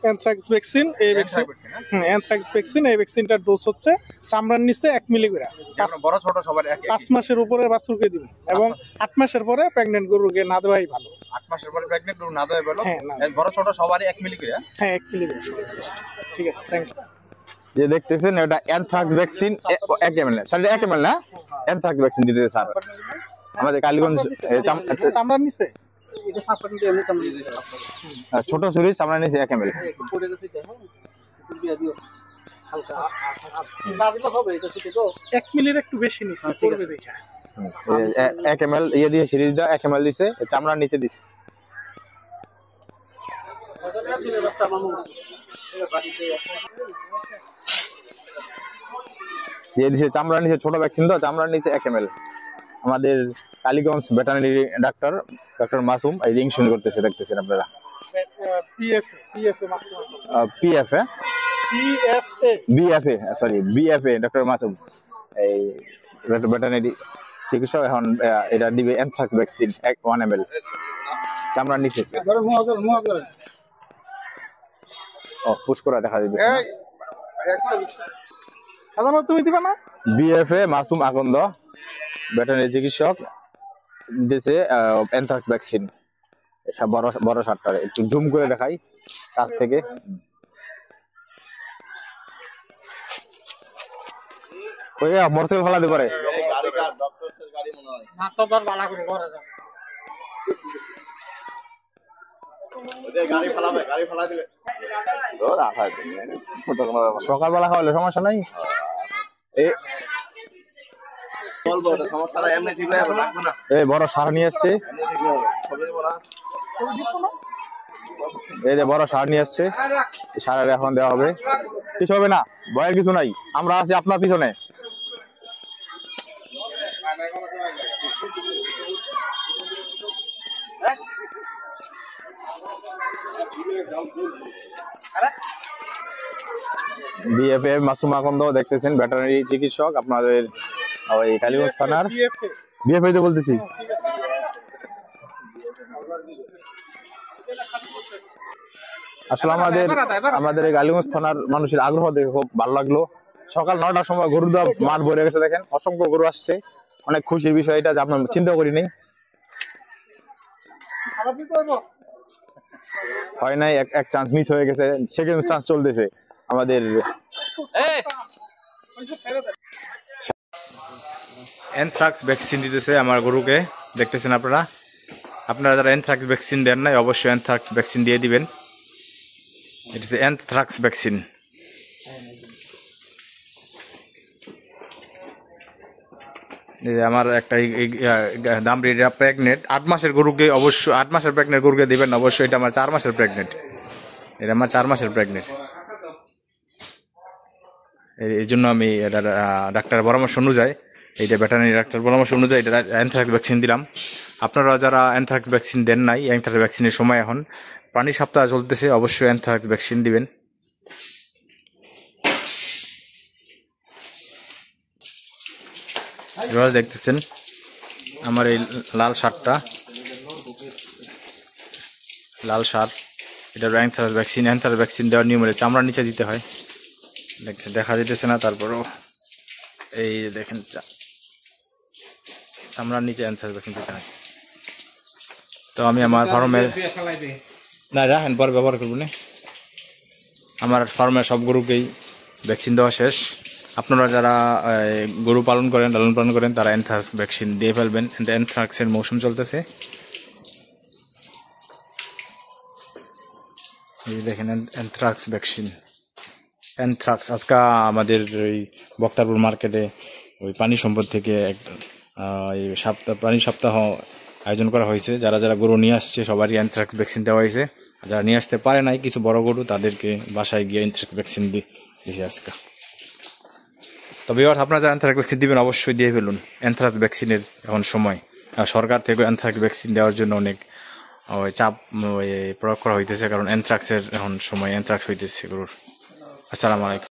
Anthrax vaccine. এই vaccine anthrax vaccine, এই ভ্যাকসিনটার dose হচ্ছে চামড়ার নিচে 1 মিলি করে। বড় ছোট সবার 5 মাসের উপরে বাছুরকে দিবেন এবং 8 মাসের পরে প্রেগন্যান্ট গরুকে না দেওয়াই ভালো। 8 মাসের পরে প্রেগন্যান্ট গরু না দেওয়াই ভালো। হ্যাঁ, বড় ছোট সবারই 1 মিলি করে। হ্যাঁ, 1 মিলি করে। ঠিক আছে, থ্যাংক ইউ। যে দেখতেছেন এটা anthrax vaccine 1 ml, sir 1 ml না, অ্যানথ্রাক্স ভ্যাকসিন দিতেছে স্যার আমাদের কালীগঞ্জ চামড়ার নিচে। এটা সাপোর্ট দিয়ে এমনি চামড়া দিয়েছে, ছোট ছুরি চামড়ার নিচে 1 ml। পড়ে গেছে এটা। হ্যাঁ, দিয়ে দিও হালকা না দিলে হবে, এটা ছোট তো 1 মিলির একটু বেশি নিচে পড়বে দেখা। 1 ml ইয়ে দিয়ে সিরিজ দাও, 1 ml দিছে, চামড়ার নিচে দিছে। দিয়ে দিছে চামড়ার নিচে, ছোট ভ্যাকসিন তো চামড়ার নিচে 1 ml। আমাদের কালীগঞ্জ ভেটেরিনারি ডক্টর মাসুম এই ইনস্যুরেন্স করতেছে, দেখতেছেন আপনারা। বিএফএ ডক্টর মাসুম এই ভেটেরিনারি চিকিৎসক এখন এটা দিবে অ্যানথ্রাক্স ভ্যাকসিন 1 ml চামড়ার নিচে। ও পুশ করা দেখা যাচ্ছে না, তুমি দিবা না? বিএফএ মাসুম আকন্দ ভেটেরিনারি চিকিৎসক দিয়েছে অ্যানথ্রাক্স ভ্যাকসিন। বড় বড় শার্টটা একটু জুম করে দেখাই কাছ থেকে। ওই মোটরসাইকেল ফেলাতে পারে। সকালবেলা খাওয়ালে সমস্যা নাই। এই বড় সার নিয়ে আসছে, এই যে বড় সার নিয়ে আসছে, সারের এখন দেওয়া হবে। কিছু হবে না, ভয়ের কিছু নাই, আমরা আছি আপনার পিছনে। বিএফএ মাসুম আকন্দ দেখতেছেন ভেটেরিনারি চিকিৎসক আপনাদের ওই কালীগঞ্জ থানার। বিএফএ তো বলতেছি। আসলে আমাদের এই কালীগঞ্জ থানার মানুষের আগ্রহ দেখে খুব ভালো লাগলো। সকাল 9টার সময় গরু দেওয়া মাঠ ভরে গেছে, দেখেন অসংখ্য গরু আসছে। অনেক খুশির বিষয় এটা, যে আপনার চিন্তা করিনি, হয় নাই, এক চান্স মিস হয়ে গেছে, সেকেন্ড চান্স চলতেছে আমাদের। অ্যানথ্রাক্স ভ্যাকসিন দিতেছে আমার গরুকে, দেখতেছেন আপনারা যারা অ্যানথ্রাক্স ভ্যাকসিন দেন নাই অবশ্যই অ্যানথ্রাক্স ভ্যাকসিন দিয়ে দিবেন। এটা হচ্ছে অ্যানথ্রাক্স ভ্যাকসিন। আমার একটা দামরি প্রেগনেন্ট 8 মাসের গরুকে অবশ্যই 8 মাসের প্রেগনেন্ট গরুকে দিবেন অবশ্যই। এটা আমার 4 মাসের প্রেগনেন্ট, এটা আমার 4 মাসের প্রেগনেন্ট। এই জন্য আমি এটা ডাক্তারের পরামর্শ অনুযায়ী, এইটা ভেটেরিনারি ডাক্তার পরামর্শ অনুযায়ী এটা অ্যানথ্রাক্স ভ্যাকসিন দিলাম। আপনারা যারা অ্যানথ্রাক্স ভ্যাকসিন দেন নাই, অ্যানথ্রাক্স ভ্যাকসিনের সময় এখন প্রাণী সপ্তাহ চলতেছে, অবশ্যই অ্যানথ্রাক্স ভ্যাকসিন দিবেন। এবার দেখতেছেন আমার এই লাল শার্টটা, লাল শার্ট, এটা অ্যানথ্রাক্স ভ্যাকসিন। অ্যানথ্রাক্স ভ্যাকসিন দেওয়ার নিয়ম হলে চামড়ার নিচে দিতে হয়, দেখা যেতেছে না, তারপরও এই দেখেন চামড়ার নিচে অ্যানথ্রাক্স ভ্যাকসিন দিতে হয়। তো আমি আমার ফার্মের না রাখেন, পরে ব্যবহার করবো না। আমার ফার্মের সব গরুকেই ভ্যাকসিন দেওয়া শেষ। আপনারা যারা গরু পালন করেন, লালন পালন করেন, তারা অ্যানথ্রাক্স ভ্যাকসিন দিয়ে ফেলবেন। অ্যানথ্রাক্সের মৌসুম চলতেছে। এই দেখেন অ্যানথ্রাক্স ভ্যাকসিন। অ্যানথ্রাক্স আজকে আমাদের ওই বক্তারপুর মার্কেটে ওই পানি সম্পদ থেকে এই প্রাণী সপ্তাহ আয়োজন করা হয়েছে। যারা যারা গরু নিয়ে আসছে সবারই অ্যানথ্রাক্স ভ্যাকসিন দেওয়া হয়েছে। যারা নিয়ে আসতে পারে নাই, কিছু বড় গরু, তাদেরকে বাসায় গিয়ে অ্যানথ্রাক্স ভ্যাকসিন দিয়েছে আজকে। তবে এবার আপনারা যারা অ্যানথ্রাক্স ভ্যাকসিন দিবেন অবশ্যই দিয়ে ফেলুন। অ্যানথ্রাক্স ভ্যাকসিনের এখন সময়, সরকার থেকে অ্যানথ্রাক্স ভ্যাকসিন দেওয়ার জন্য অনেক চাপ প্রয়োগ করা হইতেছে, কারণ অ্যানথ্রাক্সের এখন সময়, অ্যানথ্রাক্স হইতেছে গরুর। আসসালামু আলাইকুম।